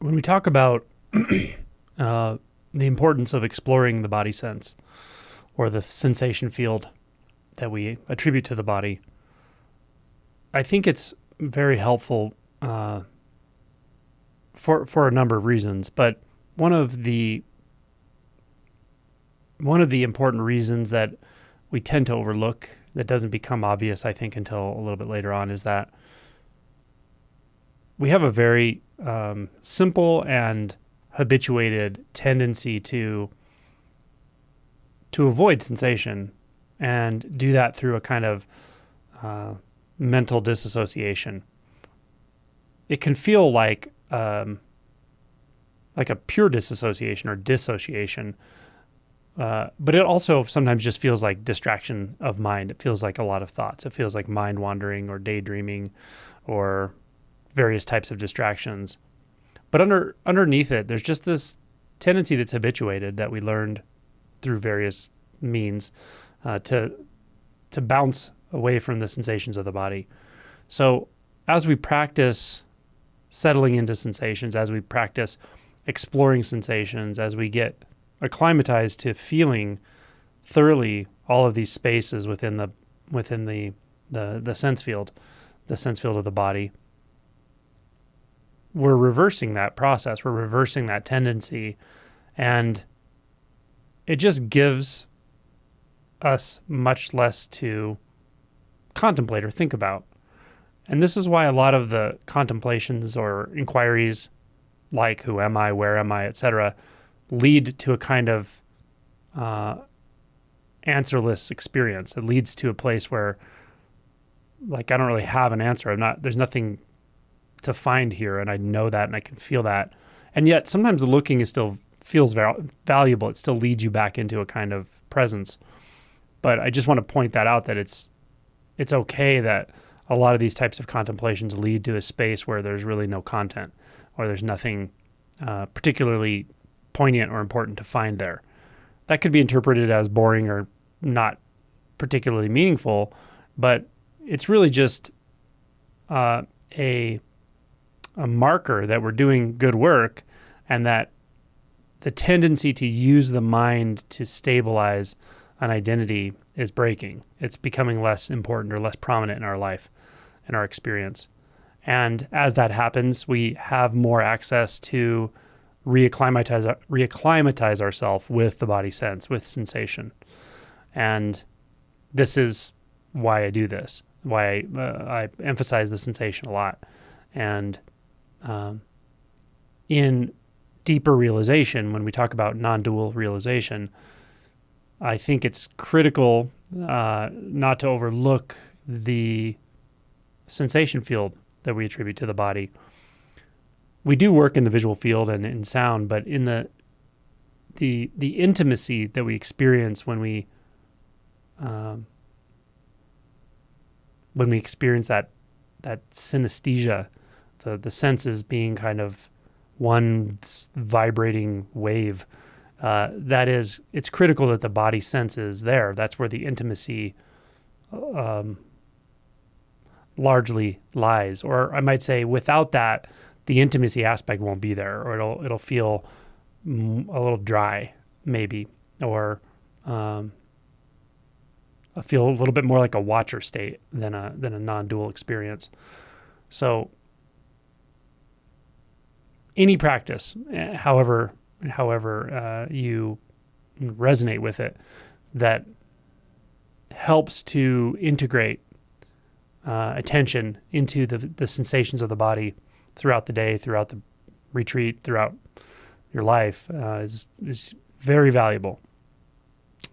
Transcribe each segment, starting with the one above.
When we talk about the importance of exploring the body sense or the sensation field that we attribute to the body, I think it's very helpful for a number of reasons. But one of the important reasons that we tend to overlook, that doesn't become obvious, I think, until a little bit later on, is that we have a very simple and habituated tendency to avoid sensation, and do that through a kind of mental disassociation. It can feel like a pure disassociation or dissociation, but it also sometimes just feels like distraction of mind. It feels like a lot of thoughts. It feels like mind wandering or daydreaming or various types of distractions. But underneath it, there's just this tendency that's habituated, that we learned through various means to bounce away from the sensations of the body. So as we practice settling into sensations, as we practice exploring sensations, as we get acclimatized to feeling thoroughly all of these spaces within the sense field, the sense field of the body, we're reversing that process. We're reversing that tendency, and it just gives us much less to contemplate or think about. And this is why a lot of the contemplations or inquiries, like who am I, where am I, etc., lead to a kind of answerless experience. It leads to a place where, like, I don't really have an answer. There's nothing to find here, and I know that, and I can feel that. And yet sometimes the looking is still feels valuable. It still leads you back into a kind of presence. But I just want to point that out, that it's okay that a lot of these types of contemplations lead to a space where there's really no content, or there's nothing particularly poignant or important to find there. That could be interpreted as boring or not particularly meaningful, but it's really just a marker that we're doing good work, and that the tendency to use the mind to stabilize an identity is breaking. It's becoming less important or less prominent in our life, in our experience. And as that happens, we have more access to reacclimatize ourselves with the body sense, with sensation. And this is why I do this, why I emphasize the sensation a lot. And in deeper realization, when we talk about non-dual realization, I think it's critical not to overlook the sensation field that we attribute to the body. We do work in the visual field and in sound, but in the intimacy that we experience when we experience that synesthesia, the senses being kind of one vibrating wave, it's critical that the body sense is there. That's where the intimacy largely lies. Or I might say, without that, the intimacy aspect won't be there, or it'll feel a little dry, maybe, or feel a little bit more like a watcher state than a non-dual experience. So any practice, however you resonate with it, that helps to integrate attention into the sensations of the body throughout the day, throughout the retreat, throughout your life, is very valuable.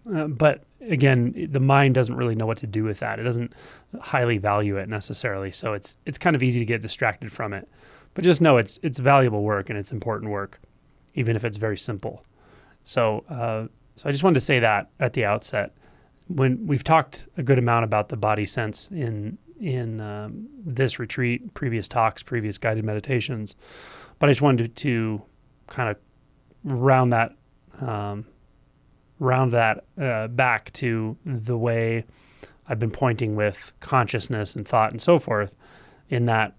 But again, the mind doesn't really know what to do with that. It doesn't highly value it necessarily, so it's kind of easy to get distracted from it. But just know it's valuable work, and it's important work, even if it's very simple. So I just wanted to say that at the outset. When we've talked a good amount about the body sense in this retreat, previous talks, previous guided meditations, but I just wanted to kind of round that back to the way I've been pointing with consciousness and thought and so forth, in that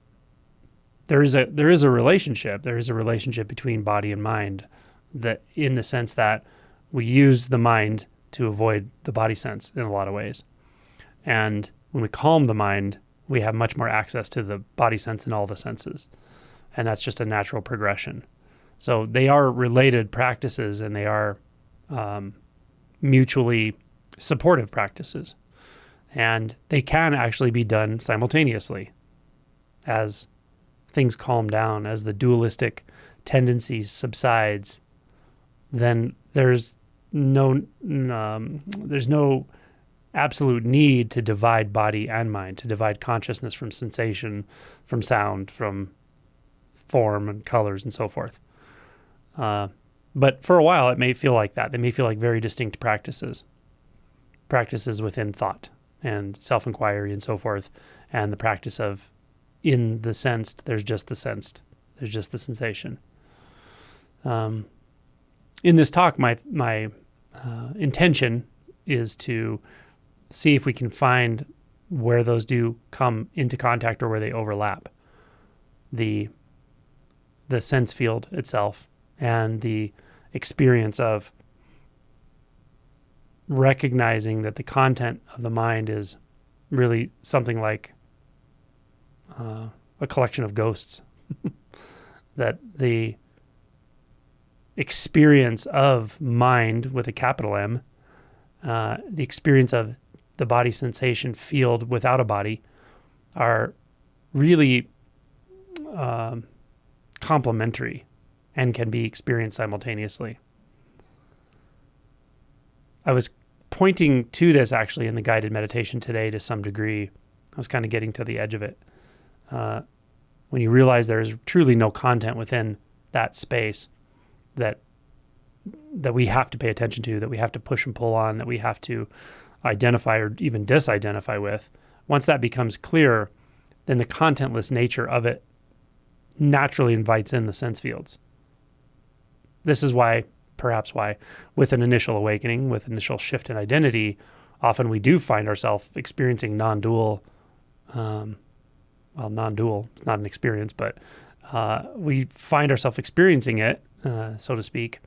there is a relationship. There is a relationship between body and mind, that in the sense that we use the mind to avoid the body sense in a lot of ways. And when we calm the mind, we have much more access to the body sense and all the senses. And that's just a natural progression. So they are related practices, and they are mutually supportive practices. And they can actually be done simultaneously as things calm down, as the dualistic tendencies subsides. Then there's no absolute need to divide body and mind, to divide consciousness from sensation, from sound, from form and colors and so forth. But for a while, it may feel like that. They may feel like very distinct practices within thought and self-inquiry and so forth, and the practice of, in the sensed, there's just the sensed, there's just the sensation. In this talk, my intention is to see if we can find where those do come into contact or where they overlap. The sense field itself and the experience of recognizing that the content of the mind is really something like a collection of ghosts. That the experience of mind with a capital M, the experience of the body sensation field without a body, are really complementary and can be experienced simultaneously. I was pointing to this actually in the guided meditation today to some degree. I was kind of getting to the edge of it. When you realize there is truly no content within that space that we have to pay attention to, that we have to push and pull on, that we have to identify or even disidentify with, once that becomes clear, then the contentless nature of it naturally invites in the sense fields. This is perhaps why, with an initial awakening, with initial shift in identity, often we do find ourselves experiencing non-dual, non-dual, it's not an experience, but we find ourselves experiencing it, so to speak,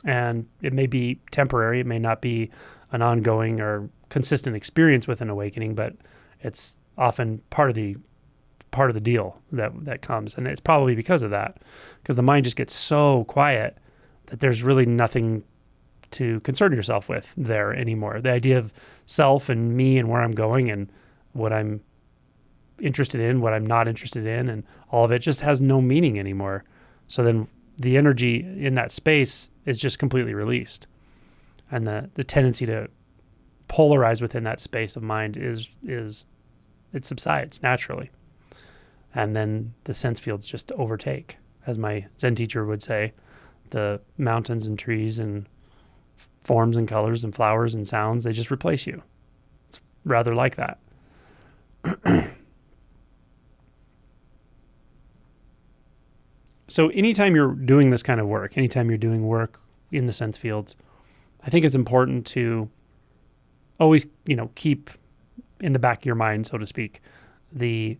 and it may be temporary, it may not be an ongoing or consistent experience with an awakening, but it's often part of the deal that comes. And it's probably because of that, because the mind just gets so quiet that there's really nothing to concern yourself with there anymore. The idea of self and me and where I'm going and what I'm interested in, what I'm not interested in, and all of it just has no meaning anymore. So then the energy in that space is just completely released. And the tendency to polarize within that space of mind is it subsides naturally. And then the sense fields just overtake. As my Zen teacher would say, the mountains and trees and forms and colors and flowers and sounds, they just replace you. It's rather like that. So anytime you're doing this kind of work, anytime you're doing work in the sense fields, I think it's important to always, keep in the back of your mind, so to speak, the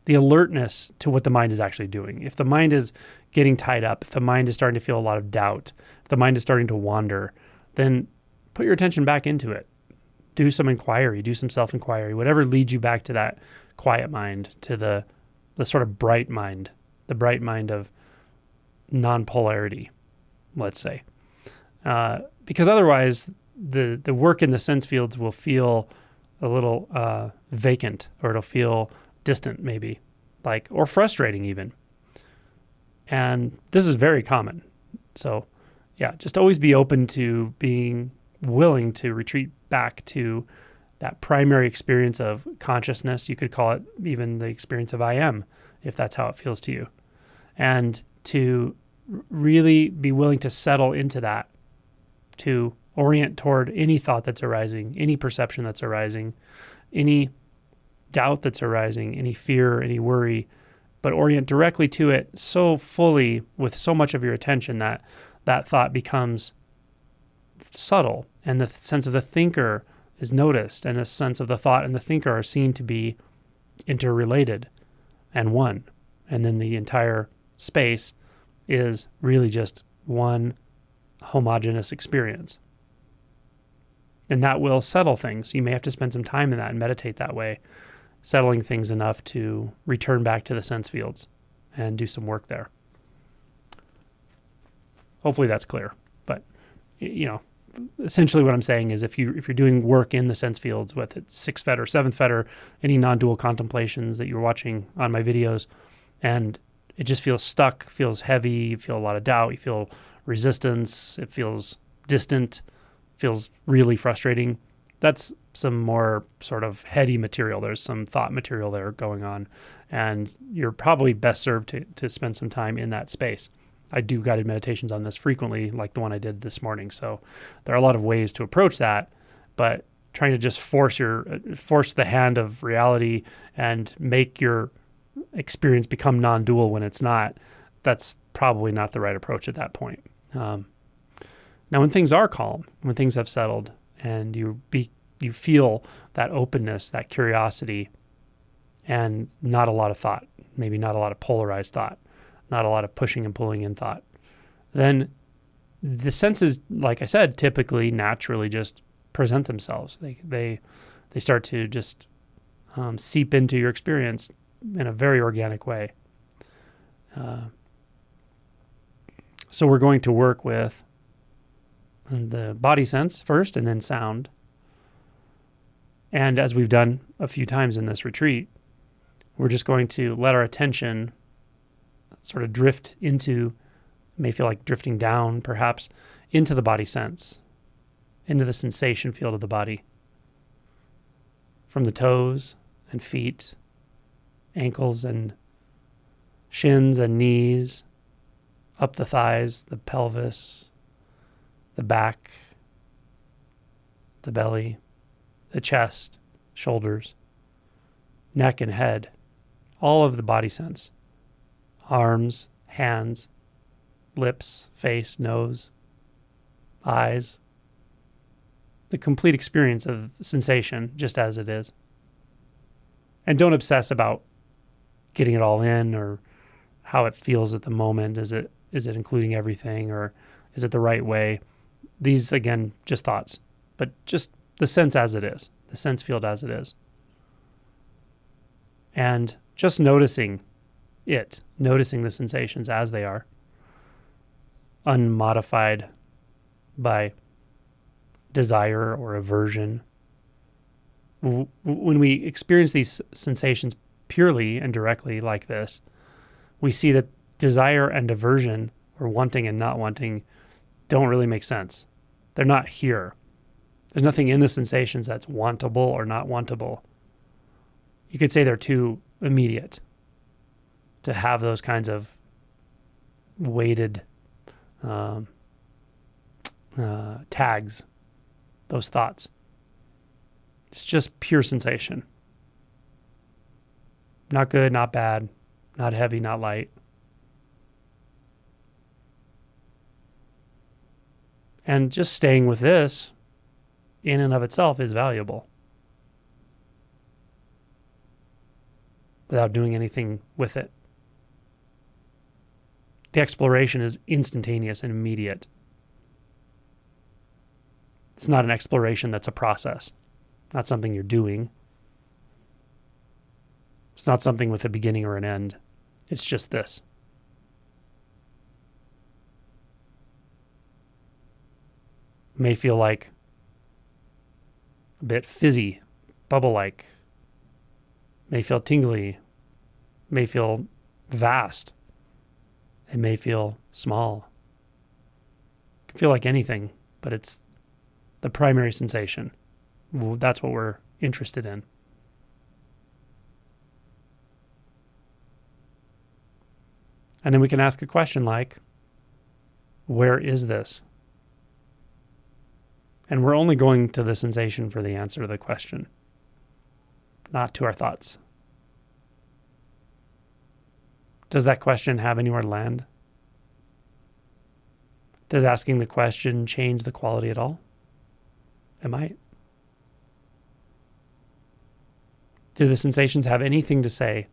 alertness to what the mind is actually doing. If the mind is getting tied up, if the mind is starting to feel a lot of doubt, if the mind is starting to wander, then put your attention back into it. Do some inquiry, do some self-inquiry, whatever leads you back to that quiet mind, to the sort of bright mind, the bright mind of non-polarity, let's say. Because otherwise, the work in the sense fields will feel a little vacant, or it'll feel distant maybe, or frustrating even. And this is very common. So yeah, just always be open to being willing to retreat back to that primary experience of consciousness. You could call it even the experience of I am, if that's how it feels to you. And to really be willing to settle into that, to orient toward any thought that's arising, any perception that's arising, any doubt that's arising, any fear, any worry, but orient directly to it so fully with so much of your attention that that thought becomes subtle, and the sense of the thinker is noticed, and the sense of the thought and the thinker are seen to be interrelated and one. And then the entire space is really just one homogeneous experience. And that will settle things. You may have to spend some time in that and meditate that way, settling things enough to return back to the sense fields and do some work there. Hopefully that's clear. But, essentially what I'm saying is if you're doing work in the sense fields, with it 6th fetter, 7th fetter, any non-dual contemplations that you're watching on my videos, and it just feels stuck, feels heavy, you feel a lot of doubt, you feel resistance, it feels distant, feels really frustrating, that's some more sort of heady material. There's some thought material there going on, and you're probably best served to spend some time in that space. I do guided meditations on this frequently, like the one I did this morning. So there are a lot of ways to approach that, but trying to just force the hand of reality and make your experience become non-dual when it's not, that's probably not the right approach at that point. Now, when things are calm, when things have settled, and you feel that openness, that curiosity, and not a lot of thought, maybe not a lot of polarized thought, not a lot of pushing and pulling in thought, then the senses, like I said, typically naturally just present themselves. They start to just seep into your experience in a very organic way. So we're going to work with the body sense first, and then sound. And as we've done a few times in this retreat, we're just going to let our attention sort of drift into, may feel like drifting down perhaps, into the body sense, into the sensation field of the body. From the toes and feet, ankles and shins and knees, up the thighs, the pelvis, the back, the belly, the chest, shoulders, neck and head, all of the body sense. Arms, hands, lips, face, nose, eyes. The complete experience of sensation just as it is. And don't obsess about getting it all in or how it feels at the moment. Is it including everything, or is it the right way? These, again, just thoughts, but just the sense as it is, the sense field as it is. And just noticing the sensations as they are, unmodified by desire or aversion. When we experience these sensations purely and directly like this, we see that desire and aversion, or wanting and not wanting, don't really make sense. They're not here. There's nothing in the sensations that's wantable or not wantable. You could say they're too immediate to have those kinds of weighted tags, those thoughts. It's just pure sensation. Not good, not bad, not heavy, not light. And just staying with this in and of itself is valuable, without doing anything with it. The exploration is instantaneous and immediate. It's not an exploration that's a process, not something you're doing. It's not something with a beginning or an end. It's just this. It may feel like a bit fizzy, bubble-like. May feel tingly. May feel vast. It may feel small. It can feel like anything, but it's the primary sensation. Well, that's what we're interested in. And then we can ask a question like, where is this? And we're only going to the sensation for the answer to the question, not to our thoughts. Does that question have anywhere to land? Does asking the question change the quality at all? It might. Do the sensations have anything to say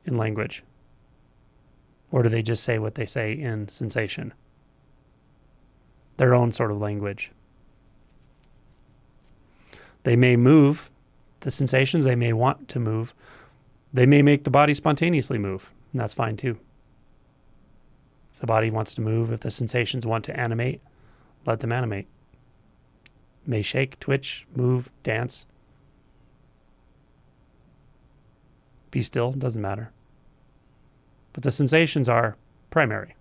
in language? Or do they just say what they say in sensation? Their own sort of language. They may move the sensations, they may want to move. They may make the body spontaneously move, and that's fine too. If the body wants to move, if the sensations want to animate, let them animate. May shake, twitch, move, dance. Be still, doesn't matter. But the sensations are primary.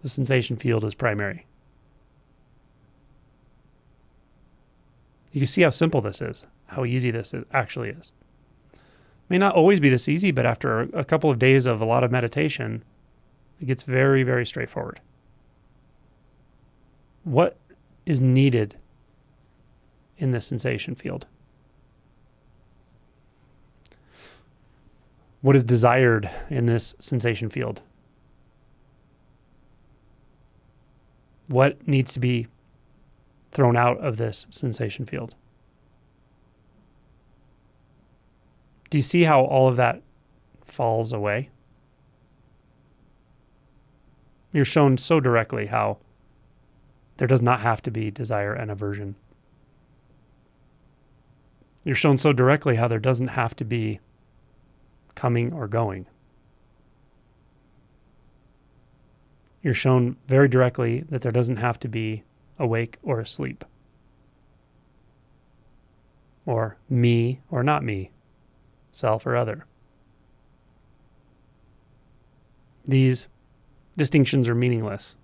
The sensation field is primary. You can see how simple this is, how easy this actually is. May not always be this easy, but after a couple of days of a lot of meditation, it gets very, very straightforward. What is needed in this sensation field? What is desired in this sensation field? What needs to be thrown out of this sensation field? Do you see how all of that falls away? You're shown so directly how there does not have to be desire and aversion. You're shown so directly how there doesn't have to be coming or going. You're shown very directly that there doesn't have to be awake or asleep, or me or not me, self or other. These distinctions are meaningless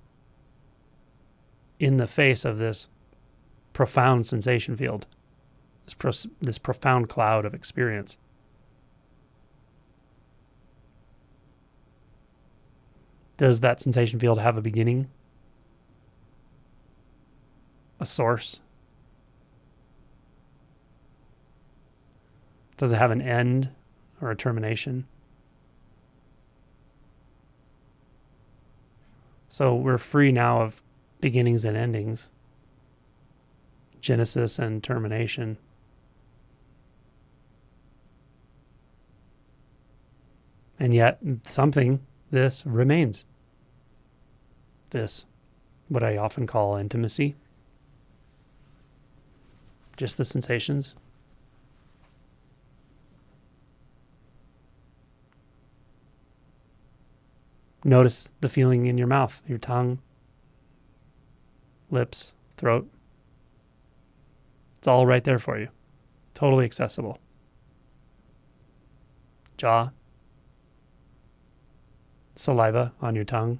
in the face of this profound sensation field, this profound cloud of experience. Does that sensation field have a beginning? A source? Does it have an end or a termination? So we're free now of beginnings and endings, genesis and termination. And yet this remains. This, what I often call intimacy. Just the sensations. Notice the feeling in your mouth, your tongue, lips, throat. It's all right there for you. Totally accessible. Jaw. Saliva on your tongue.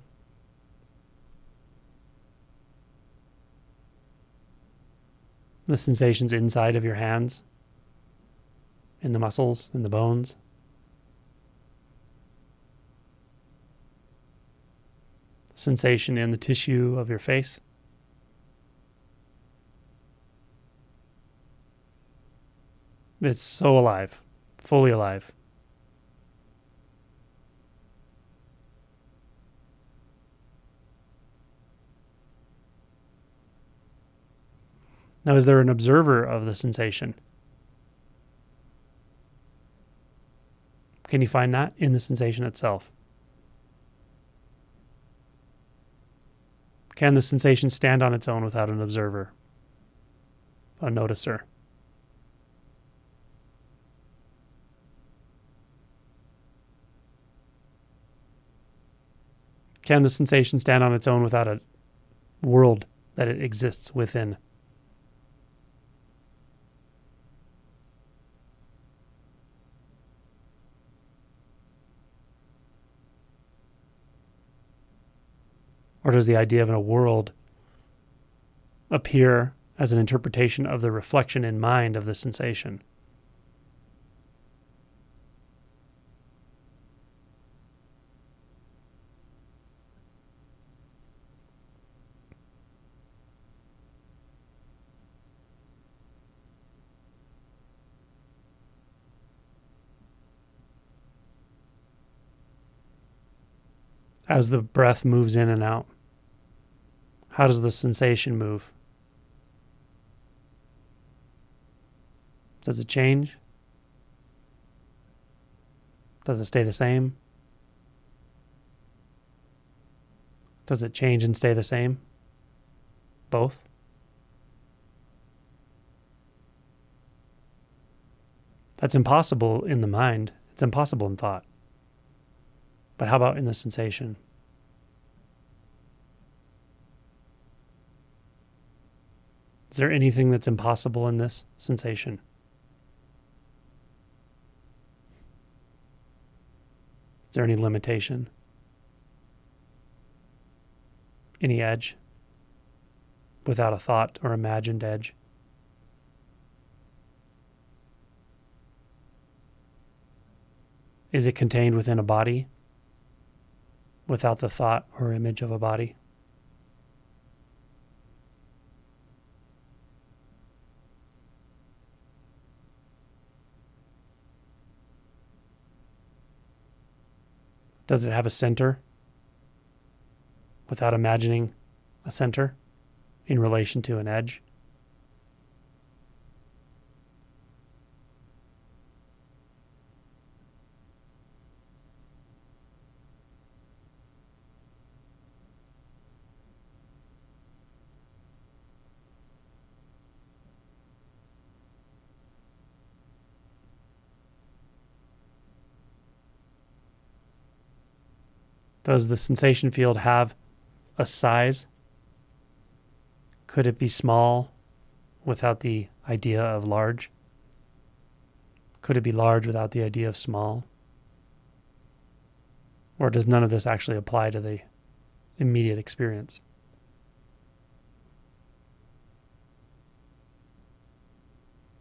The sensations inside of your hands, in the muscles, in the bones. Sensation in the tissue of your face. It's so alive, fully alive. Now, is there an observer of the sensation? Can you find that in the sensation itself? Can the sensation stand on its own without an observer, a noticer? Can the sensation stand on its own without a world that it exists within? Or does the idea of a world appear as an interpretation of the reflection in mind of the sensation? As the breath moves in and out, how does the sensation move? Does it change? Does it stay the same? Does it change and stay the same? Both? That's impossible in the mind. It's impossible in thought. But how about in the sensation? Is there anything that's impossible in this sensation? Is there any limitation? Any edge? Without a thought or imagined edge? Is it contained within a body without the thought or image of a body? Does it have a center without imagining a center in relation to an edge? Does the sensation field have a size? Could it be small without the idea of large? Could it be large without the idea of small? Or does none of this actually apply to the immediate experience?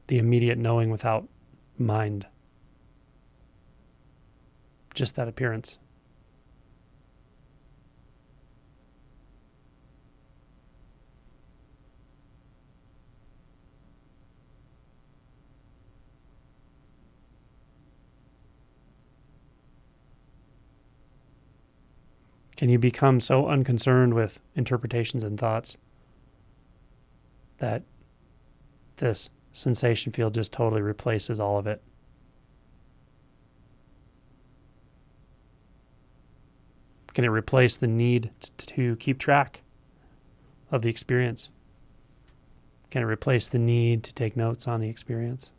The immediate knowing without mind. Just that appearance. Can you become so unconcerned with interpretations and thoughts that this sensation field just totally replaces all of it? Can it replace the need to keep track of the experience? Can it replace the need to take notes on the experience?